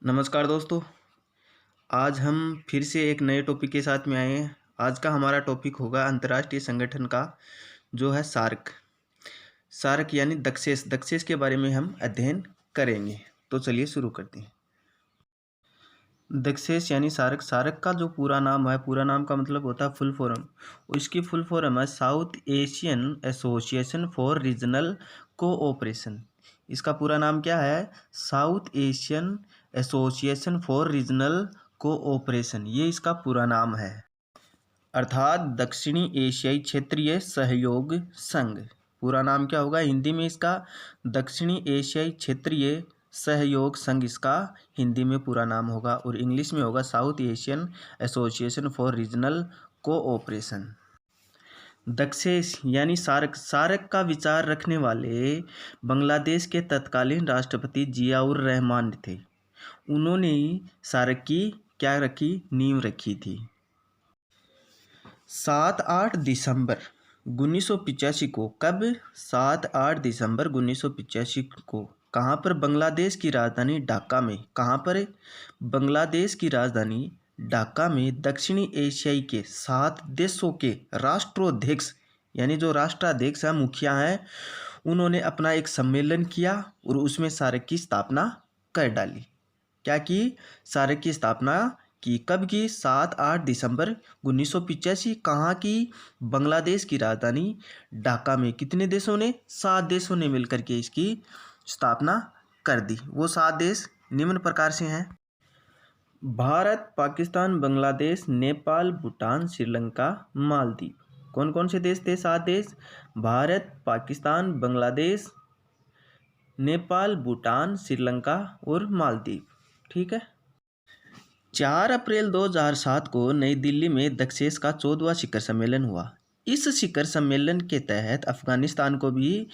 नमस्कार दोस्तों। आज हम फिर से एक नए टॉपिक के साथ में आए हैं। आज का हमारा टॉपिक होगा अंतर्राष्ट्रीय संगठन का जो है सार्क। सार्क यानी दक्षेस के बारे में हम अध्ययन करेंगे। तो चलिए शुरू करते हैं। दक्षेस यानी सार्क। सार्क का जो पूरा नाम है, पूरा नाम का मतलब होता है फुल फॉर्म। इसकी फुल फॉर्म है South Asian Association for Regional cooperation. इसका पूरा नाम क्या है? South Asian Association for Regional cooperation, ये इसका पूरा नाम है। अर्थात दक्षिणी एशियाई क्षेत्रीय सहयोग संघ। पूरा नाम क्या होगा हिंदी में इसका? दक्षिणी एशियाई क्षेत्रीय सहयोग संघ इसका हिंदी में पूरा नाम होगा, और इंग्लिश में होगा South Asian Association for Regional Cooperation. Dakshes यानी सार्क। सार्क का विचार रखने वाले बांग्लादेश के तत्कालीन राष्ट्रपति जियाउर रहमान थे। उन्होंने सार्क की क्या रखी? नींव रखी थी। 7-8 दिसंबर 1985 को, कब? 7-8 दिसंबर 1985 को कहाँ पर? बांग्लादेश की राजधानी ढाका में। कहाँ पर? बांग्लादेश की राजधानी ढाका में दक्षिणी एशियाई के 7 देशों के राष्ट्राध्यक्ष यानी जो राष्ट्राध्यक्ष हैं, मुखिया हैं, उन्होंने अपना एक सम्मेलन किया और उसमें सार्क की स्थापना कर डाली। क्या की? सार्क की स्थापना की। कब की? 7-8 दिसंबर 1985। कहाँ की? बांग्लादेश की राजधानी ढाका में। कितने देशों ने? 7 देशों ने मिलकर के इसकी स्थापना कर दी। वो 7 देश निम्न प्रकार से हैं: भारत, पाकिस्तान, बांग्लादेश, नेपाल, भूटान, श्रीलंका, मालदीव। कौन कौन से देश थे? 7 देश: भारत, पाकिस्तान, बांग्लादेश, नेपाल, भूटान, श्रीलंका और मालदीव। ठीक है। 4 अप्रैल 2007 को नई दिल्ली में दक्षेस का 14वां शिखर सम्मेलन हुआ। इस शिखर सम्मेलन के तहत अफगानिस्तान को भी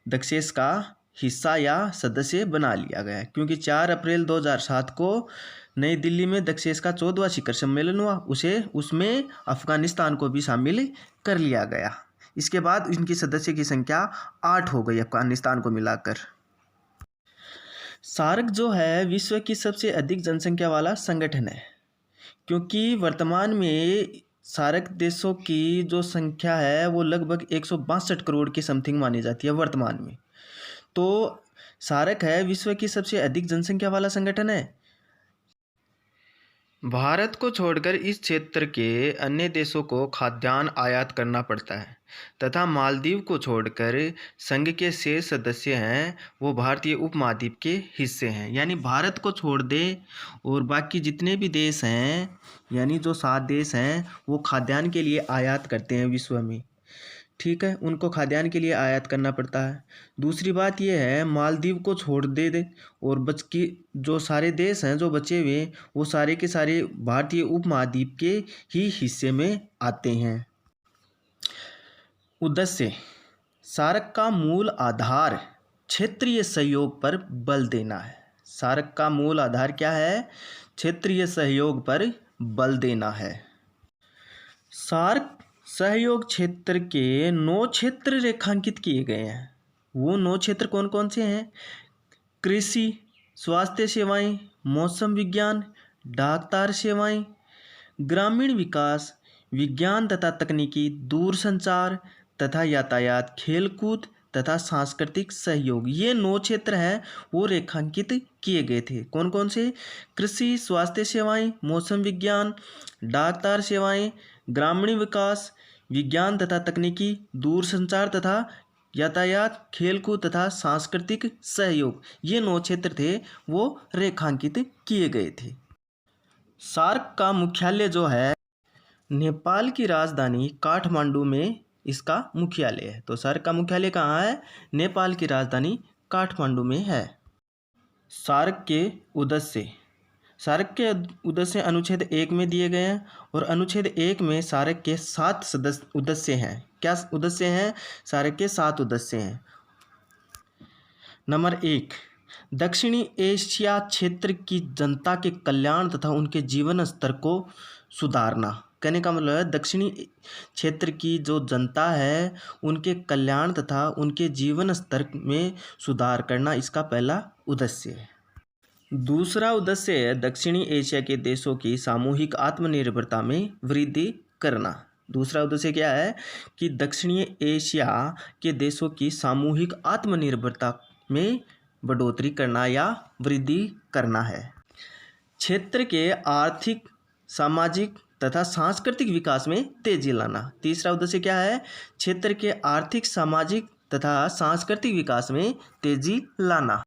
दक्षेस का हिस्सा या सदस्य बना लिया गया, क्योंकि 4 अप्रैल 2007 को नई दिल्ली में दक्षेस का 14वां शिखर सम्मेलन हुआ, उसमें अफगानिस्तान को भी शामिल कर लिया गया। इसके बाद इनकी सदस्य की संख्या 8 हो गई अफगानिस्तान को मिलाकर। सार्क जो है विश्व की सबसे अधिक जनसंख्या वाला संगठन है, क्योंकि वर्तमान में सार्क देशों की जो संख्या है वो लगभग 162 करोड़ के समथिंग मानी जाती है वर्तमान में। तो सार्क है विश्व की सबसे अधिक जनसंख्या वाला संगठन है। भारत को छोड़कर इस क्षेत्र के अन्य देशों को खाद्यान्न आयात करना पड़ता है, तथा मालदीव को छोड़कर संघ के शेष सदस्य हैं वो भारतीय उपमहाद्वीप के हिस्से हैं। यानी भारत को छोड़ दे और बाकी जितने भी देश हैं, यानी जो 7 देश हैं, वो खाद्यान्न के लिए आयात करते हैं विश्व में। ठीक है, उनको खाद्यान्न के लिए आयात करना पड़ता है। दूसरी बात यह है, मालदीव को छोड़ दे और बच की जो सारे देश हैं जो बचे हुए, वो सारे के सारे भारतीय उपमहाद्वीप के ही हिस्से में आते हैं। उद्देश्य: सार्क का मूल आधार क्षेत्रीय सहयोग पर बल देना है। सार्क का मूल आधार क्या है? क्षेत्रीय सहयोग पर बल देना है। सार्क सहयोग क्षेत्र के 9 क्षेत्र रेखांकित किए गए हैं। वो 9 क्षेत्र कौन कौन से हैं? कृषि, स्वास्थ्य सेवाएं, मौसम विज्ञान, डाकतार सेवाएं, ग्रामीण विकास, विज्ञान तथा तकनीकी, दूरसंचार तथा यातायात, खेलकूद तथा सांस्कृतिक सहयोग। ये 9 क्षेत्र हैं वो रेखांकित किए गए थे। कौन कौन से? कृषि, स्वास्थ्य सेवाएं, मौसम विज्ञान, डाकतार सेवाएं, ग्रामीण विकास, विज्ञान तथा तकनीकी, दूरसंचार तथा यातायात, खेलकूद तथा सांस्कृतिक सहयोग। ये 9 क्षेत्र थे वो रेखांकित किए गए थे। सार्क का मुख्यालय जो है नेपाल की राजधानी काठमांडू में इसका मुख्यालय है। तो सार्क का मुख्यालय कहाँ है? नेपाल की राजधानी काठमांडू में है। सार्क के उद्देश्य: सार्क के उद्देश्य अनुच्छेद 1 में दिए गए हैं, और अनुच्छेद 1 में सार्क के 7 सदस्य उद्देश्य हैं। क्या उद्देश्य हैं? सार्क के 7 उद्देश्य हैं। नंबर 1, दक्षिणी एशिया क्षेत्र की जनता के कल्याण तथा उनके जीवन स्तर को सुधारना। कहने का मतलब है दक्षिणी क्षेत्र की जो जनता है उनके कल्याण तथा उनके जीवन स्तर में सुधार करना इसका पहला उद्देश्य है। दूसरा उद्देश्य है दक्षिणी एशिया के देशों की सामूहिक आत्मनिर्भरता में वृद्धि करना। दूसरा उद्देश्य क्या है कि दक्षिणी एशिया के देशों की सामूहिक आत्मनिर्भरता में बढ़ोतरी करना या वृद्धि करना है। क्षेत्र के आर्थिक, सामाजिक तथा सांस्कृतिक विकास में तेजी लाना। तीसरा उद्देश्य क्या है? क्षेत्र के आर्थिक, सामाजिक तथा सांस्कृतिक विकास में तेजी लाना।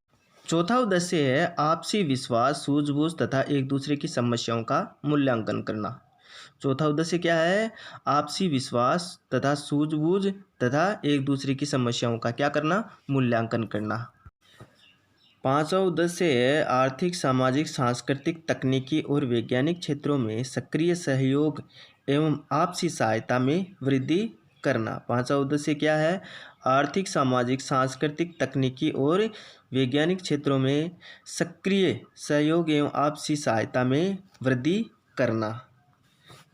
चौथा उद्देश्य है आपसी विश्वास, सूझबूझ तथा एक दूसरे की समस्याओं का मूल्यांकन करना। चौथा उद्देश्य क्या है? आपसी विश्वास तथा सूझबूझ तथा एक दूसरे की समस्याओं का क्या करना? मूल्यांकन करना। पांचवा उद्देश्य है आर्थिक, सामाजिक, सांस्कृतिक, तकनीकी और वैज्ञानिक क्षेत्रों में सक्रिय सहयोग एवं आपसी सहायता में वृद्धि करना। पांचवा उद्देश्य क्या है? आर्थिक, सामाजिक, सांस्कृतिक, तकनीकी और वैज्ञानिक क्षेत्रों में सक्रिय सहयोग एवं आपसी सहायता में वृद्धि करना।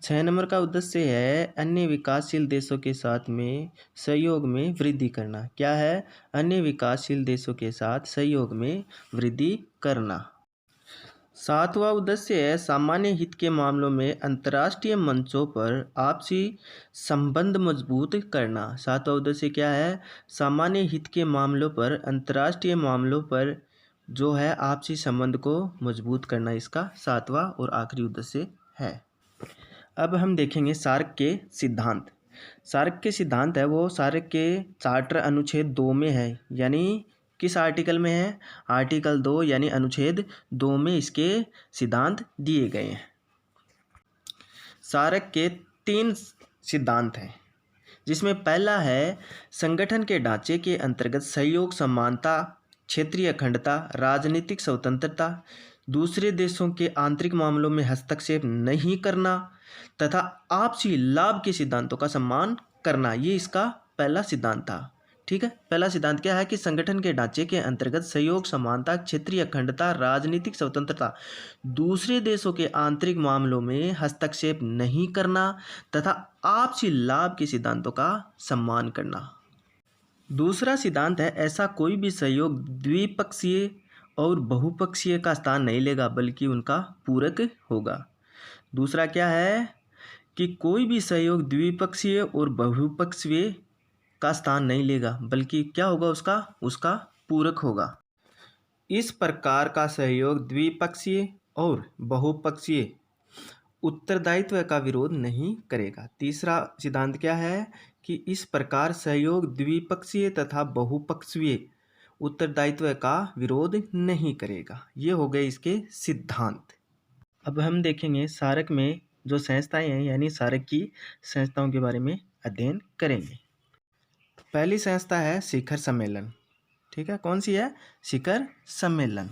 6 नंबर का उद्देश्य है अन्य विकासशील देशों के साथ में सहयोग में वृद्धि करना। क्या है? अन्य विकासशील देशों के साथ सहयोग में वृद्धि करना। 7वां उद्देश्य है सामान्य हित के मामलों में अंतर्राष्ट्रीय मंचों पर आपसी संबंध मजबूत करना। 7वां उद्देश्य क्या है? सामान्य हित के मामलों पर, अंतर्राष्ट्रीय मामलों पर जो है आपसी संबंध को मजबूत करना इसका 7वां और आखिरी उद्देश्य है। अब हम देखेंगे सार्क के सिद्धांत। सार्क के सिद्धांत है वो सार्क के चार्टर अनुच्छेद 2 में है, यानी किस आर्टिकल में है? आर्टिकल 2 यानी अनुच्छेद 2 में इसके सिद्धांत दिए गए हैं। सार्क के 3 सिद्धांत हैं, जिसमें पहला है संगठन के ढांचे के अंतर्गत सहयोग, समानता, क्षेत्रीय अखंडता, राजनीतिक स्वतंत्रता, दूसरे देशों के आंतरिक मामलों में हस्तक्षेप नहीं करना तथा आपसी लाभ के सिद्धांतों का सम्मान करना। ये इसका पहला सिद्धांत था। ठीक है, पहला सिद्धांत क्या है कि संगठन के ढांचे के अंतर्गत सहयोग, समानता, क्षेत्रीय अखंडता, राजनीतिक स्वतंत्रता, दूसरे देशों के आंतरिक मामलों में हस्तक्षेप नहीं करना तथा आपसी लाभ के सिद्धांतों का सम्मान करना। दूसरा सिद्धांत है ऐसा कोई भी सहयोग द्विपक्षीय और बहुपक्षीय का स्थान नहीं लेगा बल्कि उनका पूरक होगा। दूसरा क्या है कि कोई भी सहयोग द्विपक्षीय और बहुपक्षीय का स्थान नहीं लेगा बल्कि क्या होगा? उसका पूरक होगा। इस प्रकार का सहयोग द्विपक्षीय और बहुपक्षीय उत्तरदायित्व का विरोध नहीं करेगा। तीसरा सिद्धांत क्या है कि इस प्रकार सहयोग द्विपक्षीय तथा बहुपक्षीय उत्तरदायित्व का विरोध नहीं करेगा। ये हो गए इसके सिद्धांत। अब हम देखेंगे सार्क में जो संस्थाएं हैं यानी सार्क की संस्थाओं के बारे में अध्ययन करेंगे। पहली संस्था है शिखर सम्मेलन। ठीक है, कौन सी है? शिखर सम्मेलन।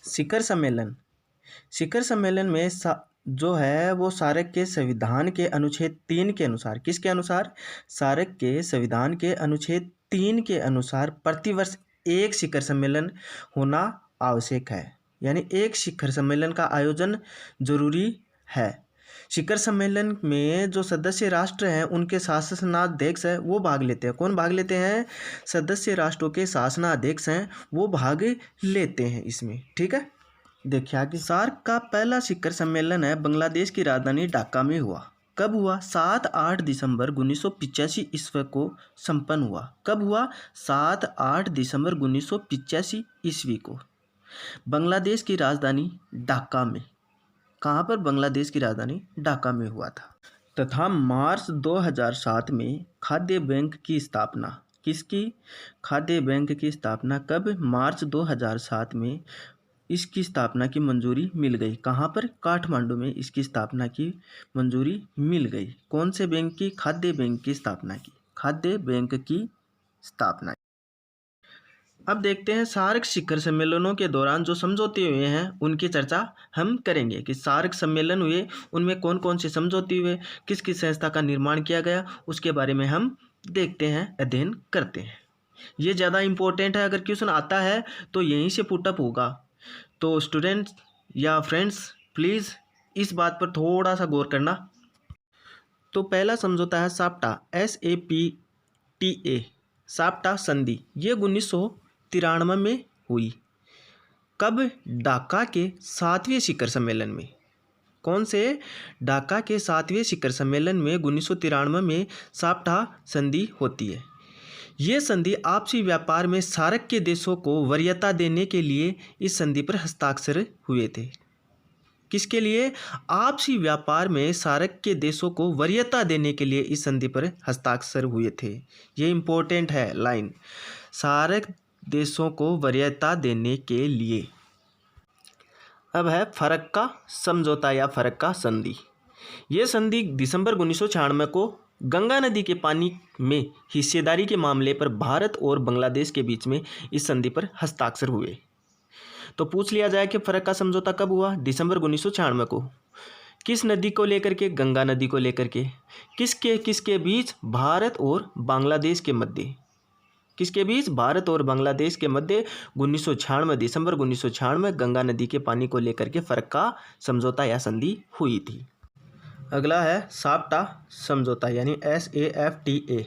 शिखर सम्मेलन में जो है वो सार्क के संविधान के अनुच्छेद 3 के अनुसार, किसके अनुसार? सार्क के संविधान के अनुच्छेद 3 के अनुसार प्रतिवर्ष एक शिखर सम्मेलन होना आवश्यक है, यानी एक शिखर सम्मेलन का आयोजन जरूरी है। शिखर सम्मेलन में जो सदस्य राष्ट्र हैं उनके शासनाध्यक्ष हैं वो भाग लेते हैं। कौन भाग लेते हैं? सदस्य राष्ट्रों के शासनाध्यक्ष हैं वो भाग लेते हैं इसमें। ठीक है, देखिए आगे। सार्क का पहला शिखर सम्मेलन है बांग्लादेश की राजधानी ढाका में हुआ। कब हुआ? 7-8 दिसंबर 1985 ईस्वी को संपन्न हुआ। कब हुआ? 7-8 दिसंबर 1985 ईस्वी को बांग्लादेश की राजधानी ढाका में। कहाँ पर? बांग्लादेश की राजधानी ढाका में हुआ था। तथा मार्च 2007 में खाद्य बैंक की स्थापना। किसकी? खाद्य बैंक की स्थापना कब? मार्च 2007 में इसकी स्थापना की मंजूरी मिल गई। कहाँ पर? काठमांडू में इसकी स्थापना की मंजूरी मिल गई। कौन से बैंक की? खाद्य बैंक की स्थापना की। खाद्य बैंक की स्थापना। अब देखते हैं सार्क शिखर सम्मेलनों के दौरान जो समझौते हुए हैं उनकी चर्चा हम करेंगे कि सार्क सम्मेलन हुए उनमें कौन कौन से समझौते हुए, किस किस संस्था का निर्माण किया गया, उसके बारे में हम देखते हैं, अध्ययन करते हैं। ये ज़्यादा इम्पोर्टेंट है, अगर क्वेश्चन आता है तो यहीं से पुटअप होगा। तो स्टूडेंट्स या फ्रेंड्स प्लीज़ इस बात पर थोड़ा सा गौर करना। तो पहला समझौता है साप्टा, SAPTA, साप्टा संधि। ये 1993 में हुई। कब? ढाका के 7वें शिखर सम्मेलन में। कौन से? ढाका के 7वें शिखर सम्मेलन में 1993 में साप्टा संधि होती है। ये संधि आपसी व्यापार में सार्क के देशों को वरीयता देने के लिए इस संधि पर हस्ताक्षर हुए थे। किसके लिए? आपसी व्यापार में सार्क के देशों को वरीयता देने के लिए इस संधि पर हस्ताक्षर हुए थे। ये इंपॉर्टेंट है लाइन, सार्क देशों को वरीयता देने के लिए। अब है फरक का समझौता या फरक का संधि। ये संधि दिसंबर 1996 को गंगा नदी के पानी में हिस्सेदारी के मामले पर भारत और बांग्लादेश के बीच में इस संधि पर हस्ताक्षर हुए। तो पूछ लिया जाए कि फरक का समझौता कब हुआ? दिसंबर 1996 को। किस नदी को लेकर के? गंगा नदी को लेकर के। किसके किसके बीच? भारत और बांग्लादेश के मध्य। किसके बीच? भारत और बांग्लादेश के मध्य 1996 दिसंबर 1996 गंगा नदी के पानी को लेकर के फरक का समझौता या संधि हुई थी। अगला है साप्टा समझौता यानी SAFTA।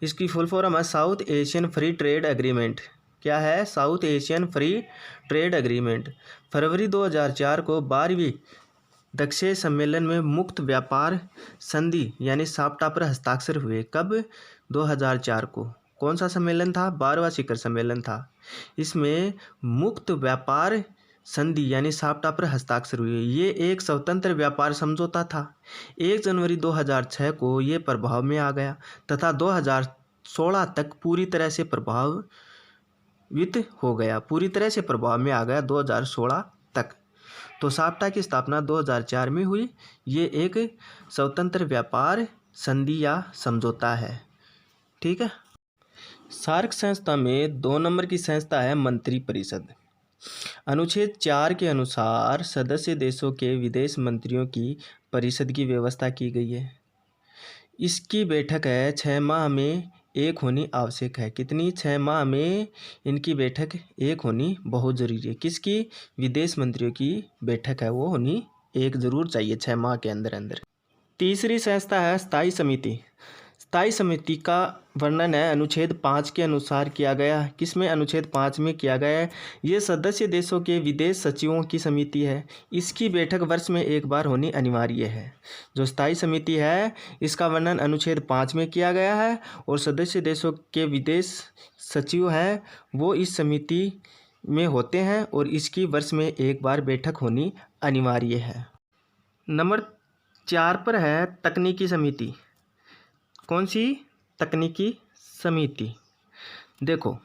इसकी फुल फॉर्म है South Asian Free Trade Agreement. क्या है? South Asian Free Trade Agreement. फरवरी 2004 को 12वीं दक्षिण सम्मेलन में मुक्त व्यापार संधि यानी साप्टा पर हस्ताक्षर हुए। कब? 2004 को। कौन सा सम्मेलन था? 12वां शिखर सम्मेलन था। इसमें मुक्त व्यापार संधि यानी साप्टा पर हस्ताक्षर हुए। ये एक स्वतंत्र व्यापार समझौता था। 1 जनवरी 2006 को ये प्रभाव में आ गया तथा 2016 तक पूरी तरह से प्रभावित हो गया। पूरी तरह से प्रभाव में आ गया 2016 तक। तो साप्टा की स्थापना 2004 में हुई। ये एक स्वतंत्र व्यापार संधि या समझौता है। ठीक है। सार्क संस्था में 2 नंबर की संस्था है मंत्री परिषद। अनुच्छेद 4 के अनुसार सदस्य देशों के विदेश मंत्रियों की परिषद की व्यवस्था की गई है। इसकी बैठक है 6 माह में एक होनी आवश्यक है। कितनी? 6 माह में इनकी बैठक एक होनी बहुत ज़रूरी है। किसकी? विदेश मंत्रियों की बैठक है वो होनी एक ज़रूर चाहिए 6 माह के अंदर अंदर। तीसरी संस्था है स्थायी समिति। स्थायी समिति का वर्णन है अनुच्छेद 5 के अनुसार किया गया। किसमें? अनुच्छेद 5 में किया गया है। ये सदस्य देशों के विदेश सचिवों की समिति है। इसकी बैठक वर्ष में एक बार होनी अनिवार्य है। जो स्थायी समिति है इसका वर्णन अनुच्छेद 5 में किया गया है और सदस्य देशों के विदेश सचिव हैं वो इस समिति में होते हैं और इसकी वर्ष में एक बार बैठक होनी अनिवार्य है। नंबर 4 पर है तकनीकी समिति। कौन सी? तकनीकी समिति। देखो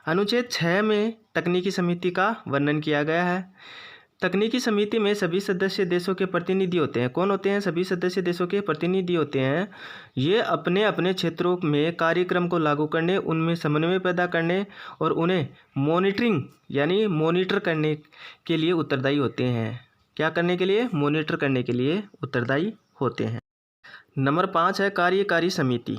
अनुच्छेद 6 में तकनीकी समिति का वर्णन किया गया है। तकनीकी समिति में सभी सदस्य देशों के प्रतिनिधि होते हैं। कौन होते हैं? सभी सदस्य देशों के प्रतिनिधि होते हैं। ये अपने अपने क्षेत्रों में कार्यक्रम को लागू करने, उनमें समन्वय पैदा करने और उन्हें मॉनिटरिंग यानी मॉनिटर करने के लिए उत्तरदायी होते हैं। क्या करने के लिए? मॉनिटर करने के लिए उत्तरदायी होते हैं। नंबर 5 है कार्यकारी समिति।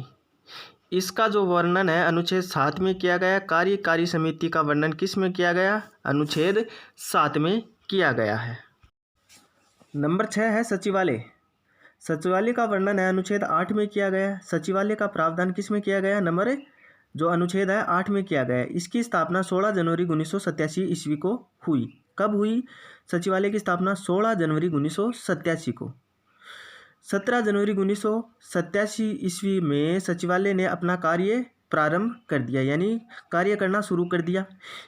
इसका जो वर्णन है अनुच्छेद 7 में किया गया। कार्यकारी समिति का वर्णन किस में किया गया? अनुच्छेद 7 में किया गया है। नंबर 6 है सचिवालय। सचिवालय का वर्णन है अनुच्छेद 8 में किया गया। सचिवालय का प्रावधान किस में किया गया? नंबर जो अनुच्छेद है 8 में किया गया। इसकी स्थापना 16 जनवरी 1987 ईस्वी को हुई। कब हुई? सचिवालय की स्थापना 16 जनवरी 1987 को। 17 जनवरी 1987 ईस्वी में सचिवालय ने अपना कार्य प्रारंभ कर दिया यानी कार्य करना शुरू कर दिया।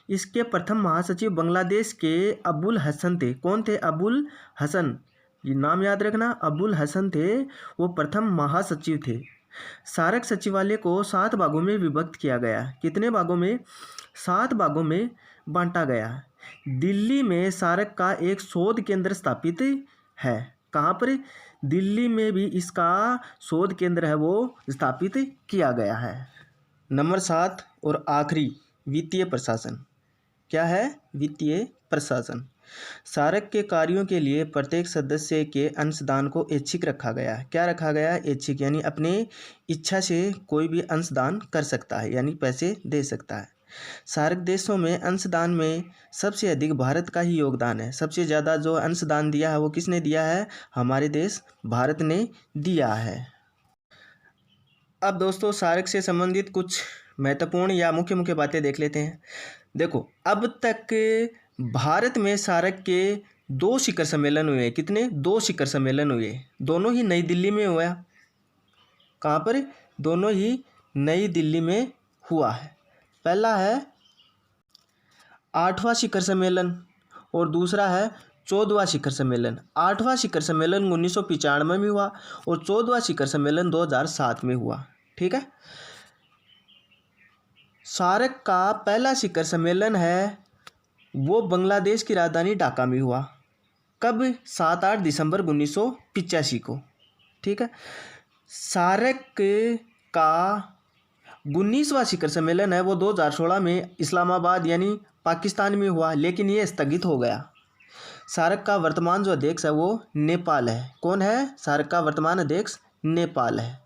इसके प्रथम महासचिव बांग्लादेश के अबुल हसन थे। कौन थे? अबुल हसन। ये नाम याद रखना, अबुल हसन थे, वो प्रथम महासचिव थे। सार्क सचिवालय को 7 भागों में विभक्त किया गया। कितने भागों में? 7 भागों में बांटा गया। दिल्ली में सार्क का एक शोध केंद्र स्थापित है। कहाँ पर? दिल्ली में भी इसका शोध केंद्र है वो स्थापित किया गया है। नंबर 7 और आखिरी वित्तीय प्रशासन। क्या है? वित्तीय प्रशासन। सार्क के कार्यों के लिए प्रत्येक सदस्य के अंशदान को ऐच्छिक रखा गया है। क्या रखा गया? ऐच्छिक यानी अपने इच्छा से कोई भी अंशदान कर सकता है यानी पैसे दे सकता है। सार्क देशों में अंशदान में सबसे अधिक भारत का ही योगदान है। सबसे ज़्यादा जो अंशदान दिया है वो किसने दिया है? हमारे देश भारत ने दिया है। अब दोस्तों सार्क से संबंधित कुछ महत्वपूर्ण या मुख्य मुख्य बातें देख लेते हैं। देखो अब तक भारत में सार्क के 2 शिखर सम्मेलन हुए। कितने? 2 शिखर सम्मेलन हुए। दोनों ही नई दिल्ली में हुआ। कहाँ पर? दोनों ही नई दिल्ली में हुआ है। पहला है 8वां शिखर सम्मेलन और दूसरा है 14वां शिखर सम्मेलन। 8वां शिखर सम्मेलन 1995 में हुआ और 14वां शिखर सम्मेलन 2007 में हुआ। ठीक है। सार्क का पहला शिखर सम्मेलन है वो बांग्लादेश की राजधानी ढाका में हुआ। कब? 7-8 दिसंबर 1985 को। ठीक है। सार्क का 19वां शिखर सम्मेलन है वो 2016 में इस्लामाबाद यानी पाकिस्तान में हुआ, लेकिन ये स्थगित हो गया। सार्क का वर्तमान जो अध्यक्ष है वो नेपाल है। कौन है? सार्क का वर्तमान अध्यक्ष नेपाल है।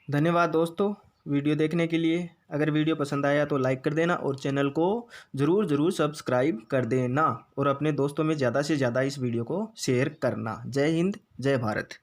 धन्यवाद दोस्तों वीडियो देखने के लिए। अगर वीडियो पसंद आया तो लाइक कर देना और चैनल को ज़रूर सब्सक्राइब कर देना और अपने दोस्तों में ज़्यादा से ज़्यादा इस वीडियो को शेयर करना। जय हिंद, जय भारत।